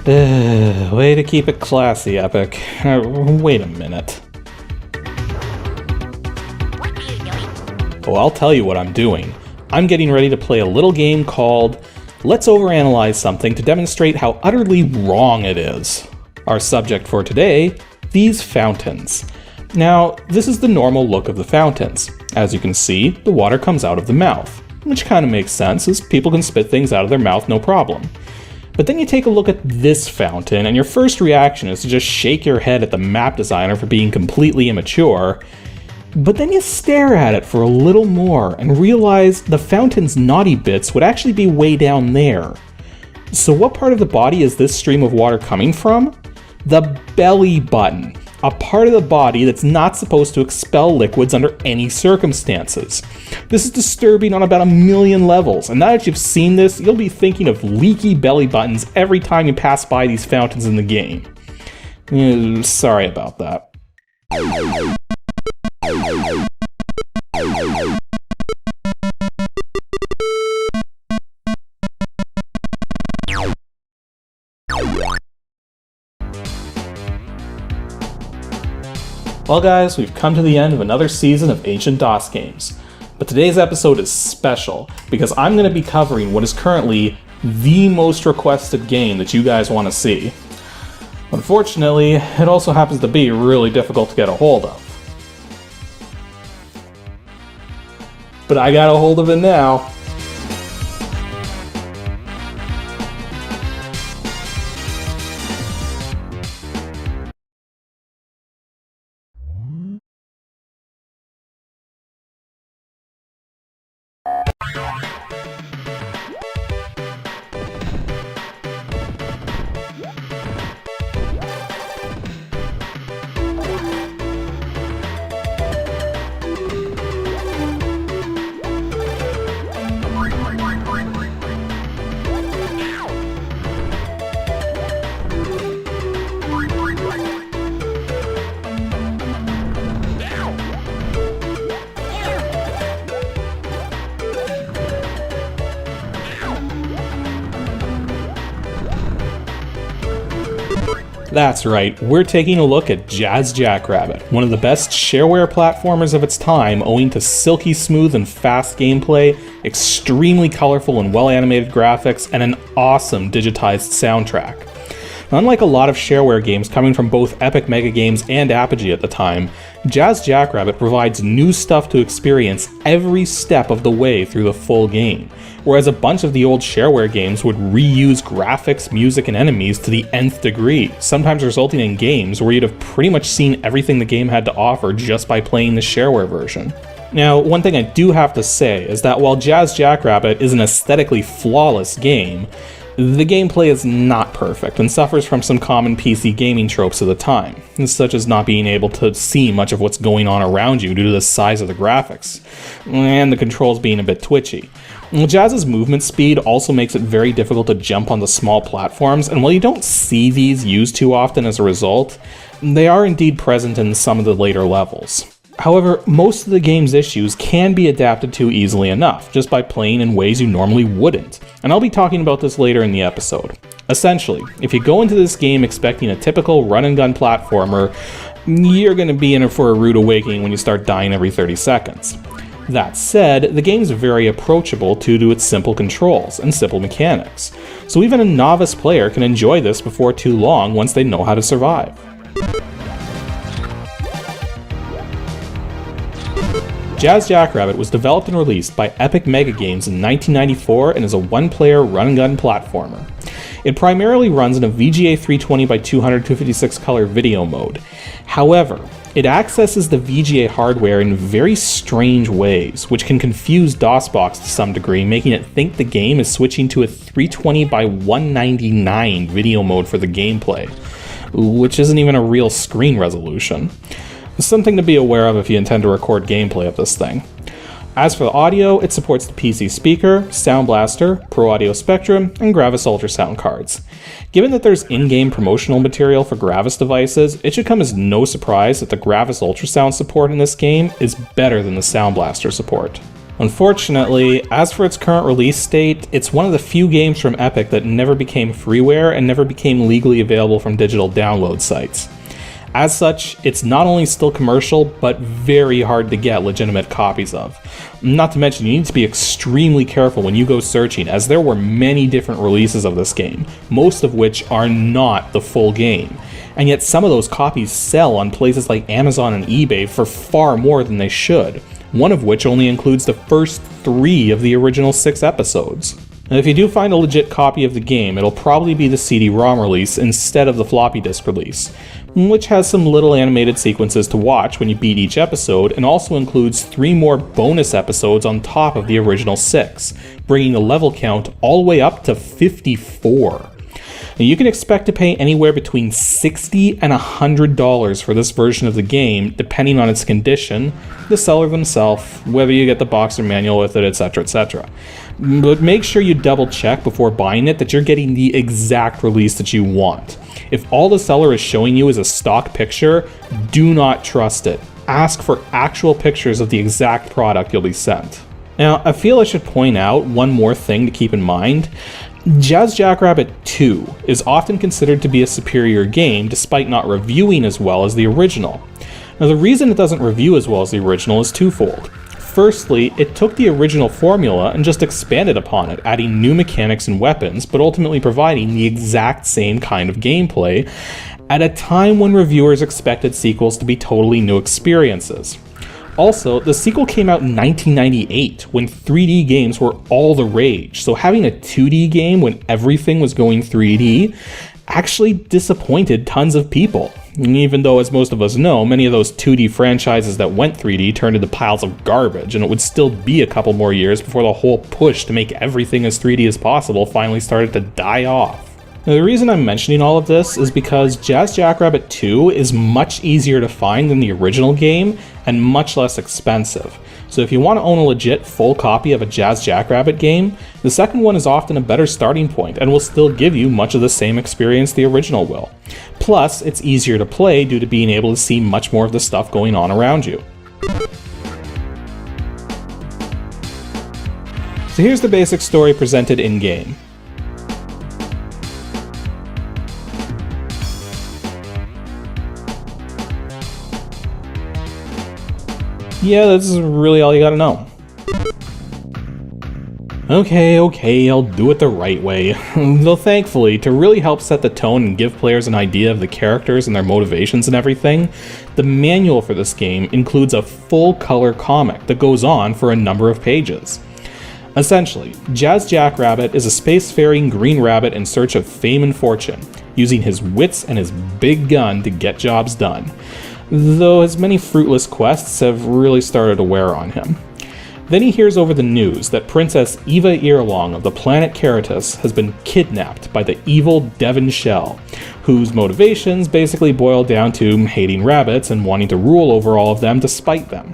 Way to keep it classy, Epic. Wait a minute. Oh, I'll tell you what I'm doing. I'm getting ready to play a little game called Let's Overanalyze Something to demonstrate how utterly wrong it is. Our subject for today, these fountains. Now, this is the normal look of the fountains. As you can see, the water comes out of the mouth, which kind of makes sense as people can spit things out of their mouth no problem. But then you take a look at this fountain and your first reaction is to just shake your head at the map designer for being completely immature. But then you stare at it for a little more and realize the fountain's naughty bits would actually be way down there. So what part of the body is this stream of water coming from? The belly button, a part of the body that's not supposed to expel liquids under any circumstances. This is disturbing on about 1,000,000 levels, and now that you've seen this, you'll be thinking of leaky belly buttons every time you pass by these fountains in the game. Sorry about that. Well guys, we've come to the end of another season of Ancient DOS games. But today's episode is special because I'm going to be covering what is currently the most requested game that you guys want to see. Unfortunately, it also happens to be really difficult to get a hold of. But I got a hold of it now. That's right, we're taking a look at Jackrabbit, one of the best shareware platformers of its time owing to silky smooth and fast gameplay, extremely colorful and well-animated graphics, and an awesome digitized soundtrack. Unlike a lot of shareware games coming from both Epic Mega Games and Apogee at the time, Jackrabbit provides new stuff to experience every step of the way through the full game, whereas a bunch of the old shareware games would reuse graphics, music, and enemies to the nth degree, sometimes resulting in games where you'd have pretty much seen everything the game had to offer just by playing the shareware version. Now, one thing I do have to say is that while Jackrabbit is an aesthetically flawless game, the gameplay is not perfect and suffers from some common PC gaming tropes of the time, such as not being able to see much of what's going on around you due to the size of the graphics, and the controls being a bit twitchy. Jazz's movement speed also makes it very difficult to jump onto small platforms, and while you don't see these used too often as a result, they are indeed present in some of the later levels. However, most of the game's issues can be adapted to easily enough, just by playing in ways you normally wouldn't, and I'll be talking about this later in the episode. Essentially, if you go into this game expecting a typical run-and-gun platformer, you're going to be in for a rude awakening when you start dying every 30 seconds. That said, the game's very approachable due to its simple controls and simple mechanics, so even a novice player can enjoy this before too long once they know how to survive. Jackrabbit was developed and released by Epic Mega Games in 1994 and is a one-player run-and-gun platformer. It primarily runs in a VGA 320x200 256 color video mode. However, it accesses the VGA hardware in very strange ways, which can confuse DOSBox to some degree, making it think the game is switching to a 320x199 video mode for the gameplay, which isn't even a real screen resolution. Something to be aware of if you intend to record gameplay of this thing. As for the audio, it supports the PC speaker, Sound Blaster, Pro Audio Spectrum, and Gravis ultrasound cards. Given that there's in-game promotional material for Gravis devices, it should come as no surprise that the Gravis ultrasound support in this game is better than the Sound Blaster support. Unfortunately, as for its current release date, it's one of the few games from Epic that never became freeware and never became legally available from digital download sites. As such, it's not only still commercial, but very hard to get legitimate copies of. Not to mention, you need to be extremely careful when you go searching, as there were many different releases of this game, most of which are not the full game. And yet some of those copies sell on places like Amazon and eBay for far more than they should, one of which only includes the first 3 of the original 6 episodes. And if you do find a legit copy of the game, it'll probably be the CD-ROM release instead of the floppy disk release, which has some little animated sequences to watch when you beat each episode, and also includes 3 more bonus episodes on top of the original 6, bringing the level count all the way up to 54. Now, you can expect to pay anywhere between $60 and $100 for this version of the game, depending on its condition, the seller themselves, whether you get the box or manual with it, etc, etc. But make sure you double check before buying it that you're getting the exact release that you want. If all the seller is showing you is a stock picture, do not trust it. Ask for actual pictures of the exact product you'll be sent. Now, I feel I should point out one more thing to keep in mind. Jackrabbit 2 is often considered to be a superior game despite not reviewing as well as the original. Now, the reason it doesn't review as well as the original is twofold. Firstly, it took the original formula and just expanded upon it, adding new mechanics and weapons, but ultimately providing the exact same kind of gameplay at a time when reviewers expected sequels to be totally new experiences. Also, the sequel came out in 1998, when 3D games were all the rage, so having a 2D game when everything was going 3D actually disappointed tons of people. Even though, as most of us know, many of those 2D franchises that went 3D turned into piles of garbage, and it would still be a couple more years before the whole push to make everything as 3D as possible finally started to die off. Now, the reason I'm mentioning all of this is because Jackrabbit 2 is much easier to find than the original game and much less expensive. So if you want to own a legit full copy of a Jackrabbit game, the second one is often a better starting point and will still give you much of the same experience the original will. Plus, it's easier to play due to being able to see much more of the stuff going on around you. So here's the basic story presented in-game. Yeah, that's really all you gotta know. Okay, I'll do it the right way. Though thankfully, to really help set the tone and give players an idea of the characters and their motivations and everything, the manual for this game includes a full-color comic that goes on for a number of pages. Essentially, Jackrabbit is a spacefaring green rabbit in search of fame and fortune, using his wits and his big gun to get jobs done, though his many fruitless quests have really started to wear on him. Then he hears over the news that Princess Eva Earlong of the planet Caritas has been kidnapped by the evil Devon Shell, whose motivations basically boil down to hating rabbits and wanting to rule over all of them despite them.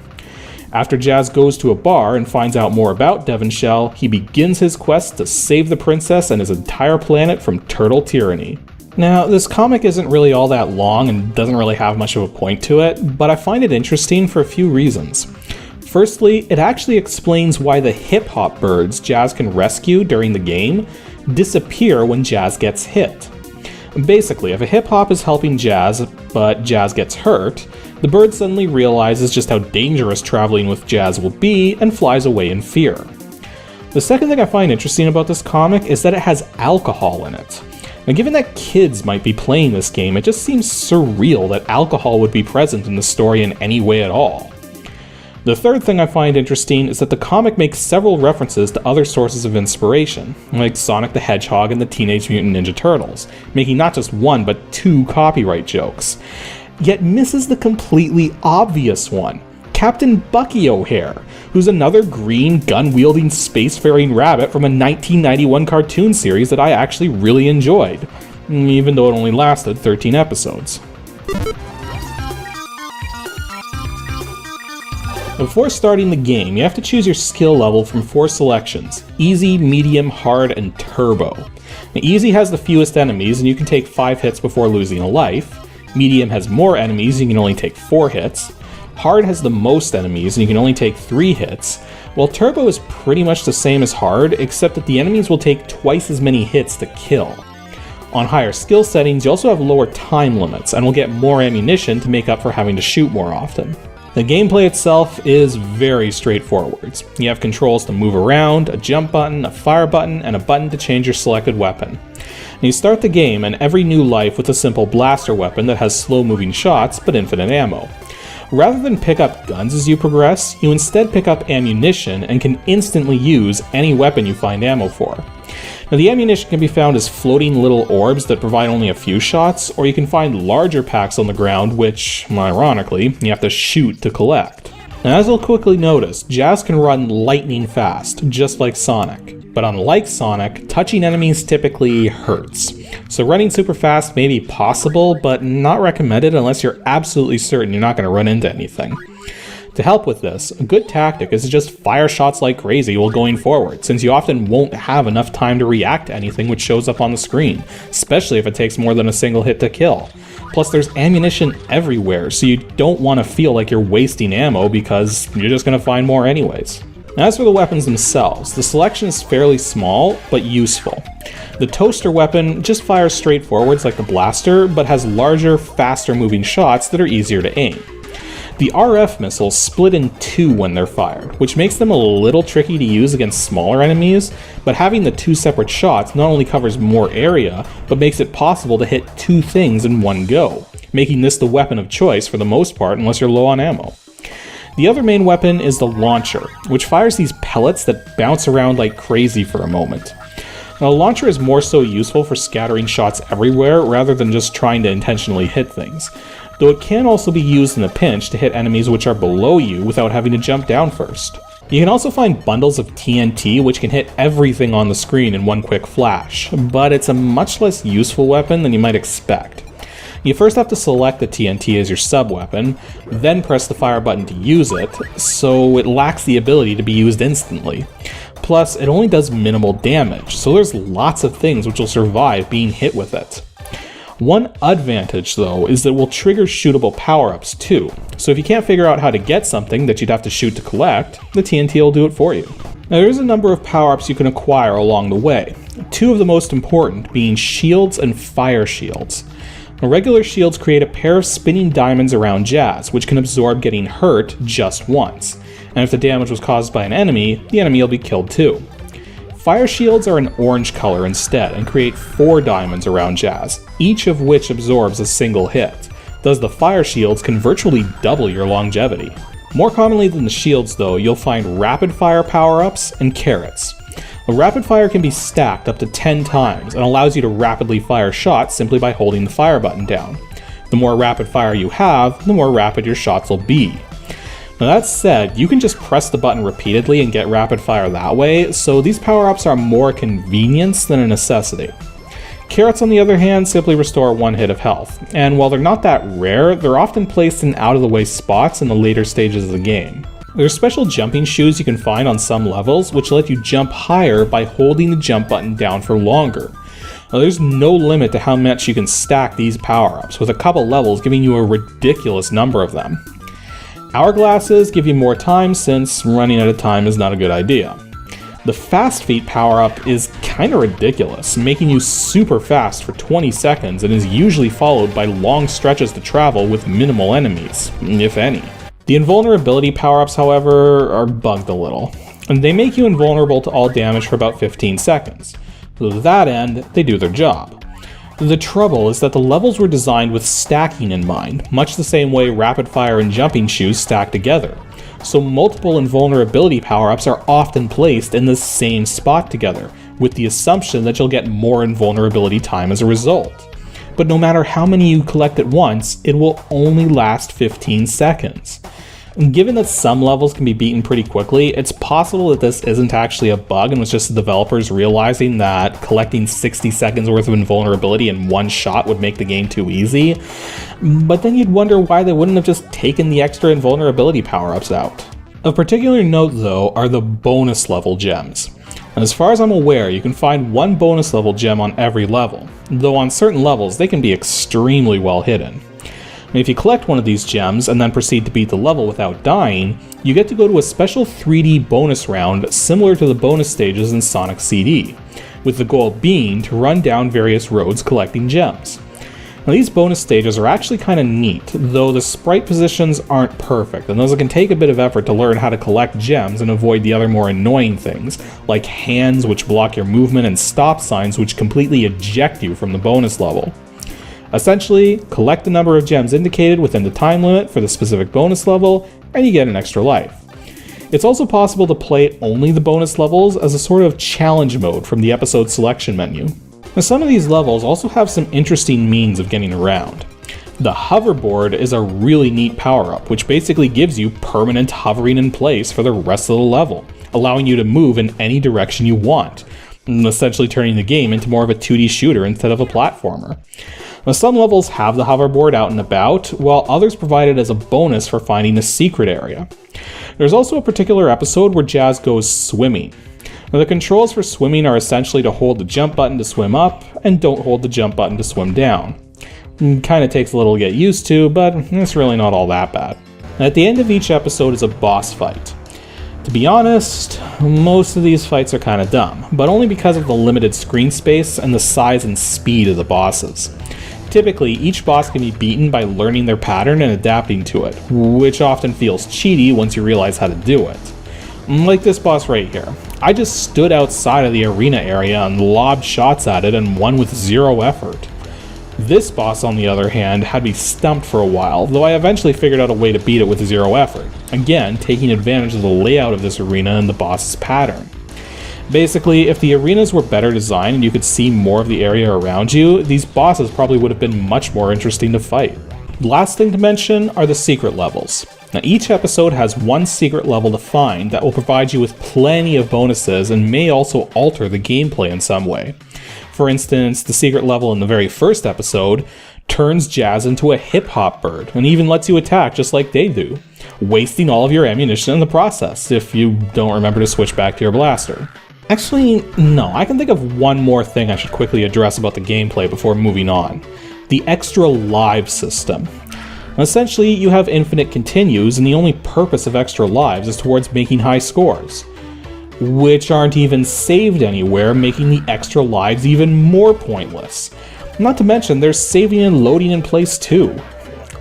After Jazz goes to a bar and finds out more about Devon Shell, he begins his quest to save the princess and his entire planet from turtle tyranny. Now, this comic isn't really all that long and doesn't really have much of a point to it, but I find it interesting for a few reasons. Firstly, it actually explains why the hip-hop birds Jazz can rescue during the game disappear when Jazz gets hit. Basically, if a hip-hop is helping Jazz, but Jazz gets hurt, the bird suddenly realizes just how dangerous traveling with Jazz will be and flies away in fear. The second thing I find interesting about this comic is that it has alcohol in it. Now, given that kids might be playing this game, it just seems surreal that alcohol would be present in the story in any way at all. The third thing I find interesting is that the comic makes several references to other sources of inspiration, like Sonic the Hedgehog and the Teenage Mutant Ninja Turtles, making not just one but 2 copyright jokes, yet misses the completely obvious one, Captain Bucky O'Hare, who's another green, gun-wielding, spacefaring rabbit from a 1991 cartoon series that I actually really enjoyed, even though it only lasted 13 episodes. Before starting the game, you have to choose your skill level from 4 selections: Easy, Medium, Hard, and Turbo. Now, Easy has the fewest enemies and you can take 5 hits before losing a life. Medium has more enemies and you can only take 4 hits. Hard has the most enemies and you can only take 3 hits, While Turbo is pretty much the same as Hard, except that the enemies will take twice as many hits to kill. On higher skill settings, you also have lower time limits, and will get more ammunition to make up for having to shoot more often. The gameplay itself is very straightforward. You have controls to move around, a jump button, a fire button, and a button to change your selected weapon. And you start the game and every new life with a simple blaster weapon that has slow-moving shots but infinite ammo. Rather than pick up guns as you progress, you instead pick up ammunition and can instantly use any weapon you find ammo for. Now, the ammunition can be found as floating little orbs that provide only a few shots, or you can find larger packs on the ground which, ironically, you have to shoot to collect. Now, as you'll quickly notice, Jazz can run lightning fast, just like Sonic. But unlike Sonic, touching enemies typically hurts. So running super fast may be possible, but not recommended unless you're absolutely certain you're not going to run into anything. To help with this, a good tactic is to just fire shots like crazy while going forward, since you often won't have enough time to react to anything which shows up on the screen, especially if it takes more than a single hit to kill. Plus, there's ammunition everywhere, so you don't want to feel like you're wasting ammo because you're just going to find more anyways. As for the weapons themselves, the selection is fairly small, but useful. The toaster weapon just fires straight forwards like the blaster, but has larger, faster moving shots that are easier to aim. The RF missiles split in two when they're fired, which makes them a little tricky to use against smaller enemies, but having the two separate shots not only covers more area, but makes it possible to hit two things in one go, making this the weapon of choice for the most part unless you're low on ammo. The other main weapon is the launcher, which fires these pellets that bounce around like crazy for a moment. Now, the launcher is more so useful for scattering shots everywhere rather than just trying to intentionally hit things, though it can also be used in a pinch to hit enemies which are below you without having to jump down first. You can also find bundles of TNT which can hit everything on the screen in one quick flash, but it's a much less useful weapon than you might expect. You first have to select the TNT as your sub-weapon, then press the fire button to use it, so it lacks the ability to be used instantly. Plus, it only does minimal damage, so there's lots of things which will survive being hit with it. One advantage, though, is that it will trigger shootable power-ups too, so if you can't figure out how to get something that you'd have to shoot to collect, the TNT will do it for you. Now, there's a number of power-ups you can acquire along the way, two of the most important being shields and fire shields. Now, regular shields create a pair of spinning diamonds around Jazz, which can absorb getting hurt just once, and if the damage was caused by an enemy, the enemy will be killed too. Fire shields are an orange color instead and create 4 diamonds around Jazz, each of which absorbs a single hit. Thus the fire shields can virtually double your longevity. More commonly than the shields though, you'll find rapid fire power-ups and carrots. A rapid fire can be stacked up to 10 times and allows you to rapidly fire shots simply by holding the fire button down. The more rapid fire you have, the more rapid your shots will be. Now that said, you can just press the button repeatedly and get rapid fire that way, so these power-ups are more a convenience than a necessity. Carrots, on the other hand, simply restore 1 hit of health, and while they're not that rare, they're often placed in out-of-the-way spots in the later stages of the game. There's special jumping shoes you can find on some levels, which let you jump higher by holding the jump button down for longer. Now, there's no limit to how much you can stack these power-ups, with a couple levels giving you a ridiculous number of them. Hourglasses give you more time since running out of time is not a good idea. The fast feet power-up is kinda ridiculous, making you super fast for 20 seconds and is usually followed by long stretches to travel with minimal enemies, if any. The invulnerability power-ups, however, are bugged a little, and they make you invulnerable to all damage for about 15 seconds. So to that end, they do their job. The trouble is that the levels were designed with stacking in mind, much the same way rapid fire and jumping shoes stack together. So multiple invulnerability power-ups are often placed in the same spot together, with the assumption that you'll get more invulnerability time as a result. But no matter how many you collect at once, it will only last 15 seconds. Given that some levels can be beaten pretty quickly, it's possible that this isn't actually a bug and was just the developers realizing that collecting 60 seconds worth of invulnerability in one shot would make the game too easy. But then you'd wonder why they wouldn't have just taken the extra invulnerability power-ups out. Of particular note though are the bonus level gems. And as far as I'm aware, you can find 1 bonus level gem on every level, though on certain levels they can be extremely well hidden. And if you collect one of these gems and then proceed to beat the level without dying, you get to go to a special 3D bonus round similar to the bonus stages in Sonic CD, with the goal being to run down various roads collecting gems. Now these bonus stages are actually kind of neat, though the sprite positions aren't perfect, and thus it can take a bit of effort to learn how to collect gems and avoid the other more annoying things, like hands which block your movement and stop signs which completely eject you from the bonus level. Essentially, collect the number of gems indicated within the time limit for the specific bonus level, and you get an extra life. It's also possible to play only the bonus levels as a sort of challenge mode from the episode selection menu. Now, some of these levels also have some interesting means of getting around. The hoverboard is a really neat power-up, which basically gives you permanent hovering in place for the rest of the level, allowing you to move in any direction you want, essentially turning the game into more of a 2D shooter instead of a platformer. Now, some levels have the hoverboard out and about, while others provide it as a bonus for finding a secret area. There's also a particular episode where Jazz goes swimming. Now, the controls for swimming are essentially to hold the jump button to swim up, and don't hold the jump button to swim down. Kinda takes a little to get used to, but it's really not all that bad. At the end of each episode is a boss fight. To be honest, most of these fights are kinda dumb, but only because of the limited screen space and the size and speed of the bosses. Typically, each boss can be beaten by learning their pattern and adapting to it, which often feels cheaty once you realize how to do it. Like this boss right here. I just stood outside of the arena area and lobbed shots at it and won with zero effort. This boss, on the other hand, had me stumped for a while, though I eventually figured out a way to beat it with zero effort, again taking advantage of the layout of this arena and the boss's pattern. Basically, if the arenas were better designed and you could see more of the area around you, these bosses probably would have been much more interesting to fight. Last thing to mention are the secret levels. Now, each episode has one secret level to find that will provide you with plenty of bonuses and may also alter the gameplay in some way. For instance, the secret level in the very first episode turns Jazz into a hip-hop bird and even lets you attack just like they do, wasting all of your ammunition in the process if you don't remember to switch back to your blaster. Actually, no, I can think of one more thing I should quickly address about the gameplay before moving on. The extra live system. Essentially, you have infinite continues, and the only purpose of extra lives is towards making high scores, which aren't even saved anywhere, making the extra lives even more pointless. Not to mention, there's saving and loading in place too.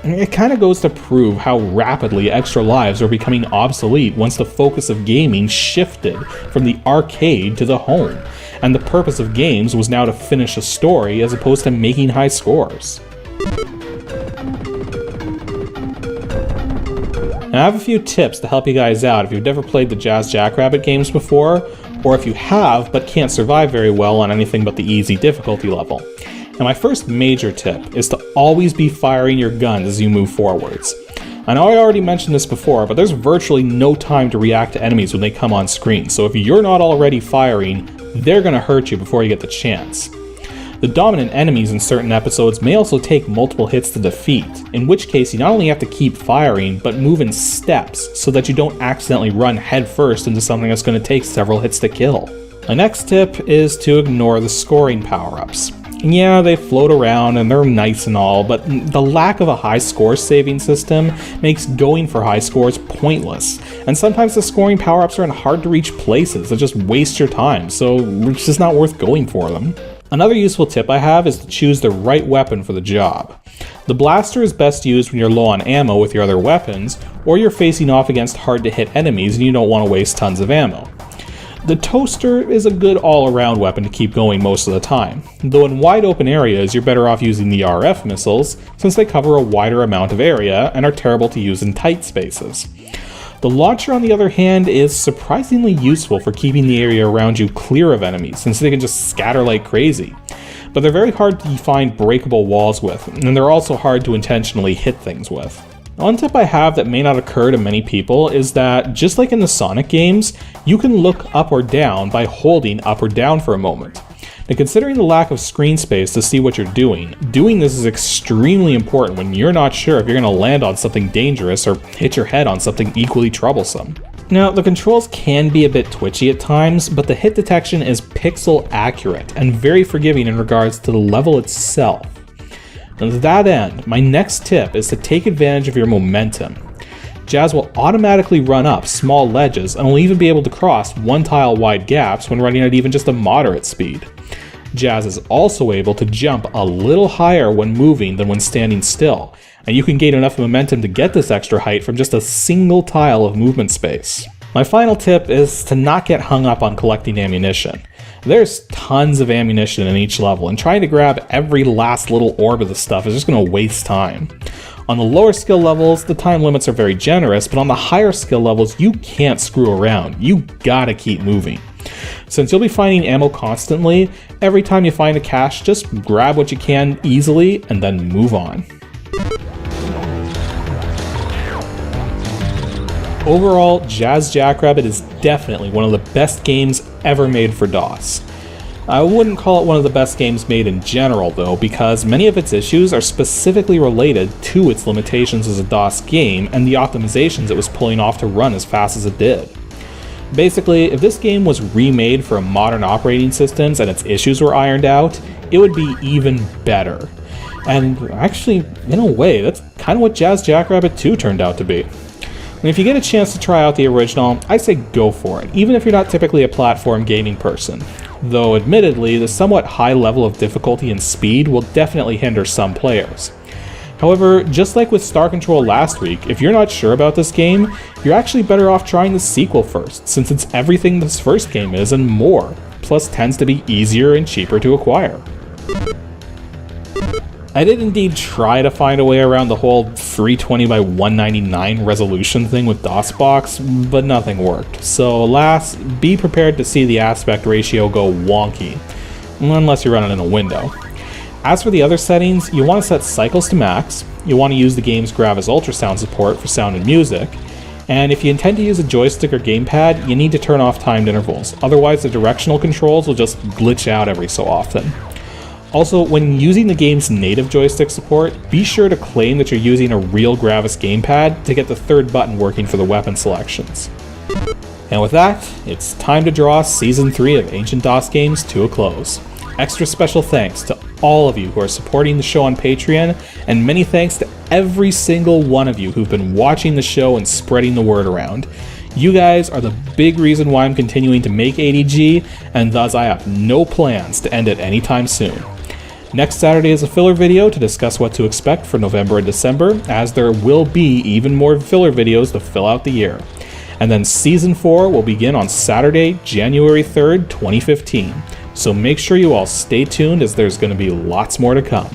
It kind of goes to prove how rapidly extra lives are becoming obsolete once the focus of gaming shifted from the arcade to the home, and the purpose of games was now to finish a story as opposed to making high scores. Now, I have a few tips to help you guys out if you've never played the Jazz Jackrabbit games before, or if you have but can't survive very well on anything but the easy difficulty level. Now, my first major tip is to always be firing your guns as you move forwards. I know I already mentioned this before, but there's virtually no time to react to enemies when they come on screen, so if you're not already firing, they're gonna hurt you before you get the chance. The dominant enemies in certain episodes may also take multiple hits to defeat, in which case you not only have to keep firing, but move in steps so that you don't accidentally run headfirst into something that's going to take several hits to kill. My next tip is to ignore the scoring power-ups. Yeah, they float around and they're nice and all, but the lack of a high score saving system makes going for high scores pointless, and sometimes the scoring power-ups are in hard to reach places that just waste your time, so it's just not worth going for them. Another useful tip I have is to choose the right weapon for the job. The blaster is best used when you're low on ammo with your other weapons, or you're facing off against hard to hit enemies and you don't want to waste tons of ammo. The toaster is a good all-around weapon to keep going most of the time, though in wide open areas you're better off using the RF missiles since they cover a wider amount of area and are terrible to use in tight spaces. The launcher, on the other hand, is surprisingly useful for keeping the area around you clear of enemies, since they can just scatter like crazy. But they're very hard to find breakable walls with, and they're also hard to intentionally hit things with. One tip I have that may not occur to many people is that, just like in the Sonic games, you can look up or down by holding up or down for a moment. Now, considering the lack of screen space to see what you're doing this is extremely important when you're not sure if you're going to land on something dangerous or hit your head on something equally troublesome. Now, the controls can be a bit twitchy at times, but the hit detection is pixel accurate and very forgiving in regards to the level itself. And to that end, my next tip is to take advantage of your momentum. Jazz will automatically run up small ledges and will even be able to cross one tile wide gaps when running at even just a moderate speed. Jazz is also able to jump a little higher when moving than when standing still, and you can gain enough momentum to get this extra height from just a single tile of movement space. My final tip is to not get hung up on collecting ammunition. There's tons of ammunition in each level, and trying to grab every last little orb of the stuff is just going to waste time. On the lower skill levels, the time limits are very generous, but on the higher skill levels, you can't screw around. You gotta keep moving. Since you'll be finding ammo constantly, every time you find a cache, just grab what you can easily and then move on. Overall, Jazz Jackrabbit is definitely one of the best games ever made for DOS. I wouldn't call it one of the best games made in general though, because many of its issues are specifically related to its limitations as a DOS game and the optimizations it was pulling off to run as fast as it did. Basically, if this game was remade for modern operating systems and its issues were ironed out, it would be even better. And actually, in a way, that's kind of what Jazz Jackrabbit 2 turned out to be. And if you get a chance to try out the original, I say go for it, even if you're not typically a platform gaming person. Though admittedly, the somewhat high level of difficulty and speed will definitely hinder some players. However, just like with Star Control last week, if you're not sure about this game, you're actually better off trying the sequel first, since it's everything this first game is and more, plus tends to be easier and cheaper to acquire. I did indeed try to find a way around the whole 320 by 199 resolution thing with DOSBox, but nothing worked. So alas, be prepared to see the aspect ratio go wonky, unless you're running in a window. As for the other settings, you want to set cycles to max, you want to use the game's Gravis ultrasound support for sound and music, and if you intend to use a joystick or gamepad, you need to turn off timed intervals, otherwise the directional controls will just glitch out every so often. Also, when using the game's native joystick support, be sure to claim that you're using a real Gravis gamepad to get the third button working for the weapon selections. And with that, it's time to draw Season 3 of Ancient DOS Games to a close. Extra special thanks to all of you who are supporting the show on Patreon, and many thanks to every single one of you who've been watching the show and spreading the word around. You guys are the big reason why I'm continuing to make ADG, and thus I have no plans to end it anytime soon. Next Saturday is a filler video to discuss what to expect for November and December, as there will be even more filler videos to fill out the year. And then Season 4 will begin on Saturday, January 3rd, 2015. So make sure you all stay tuned, as there's going to be lots more to come.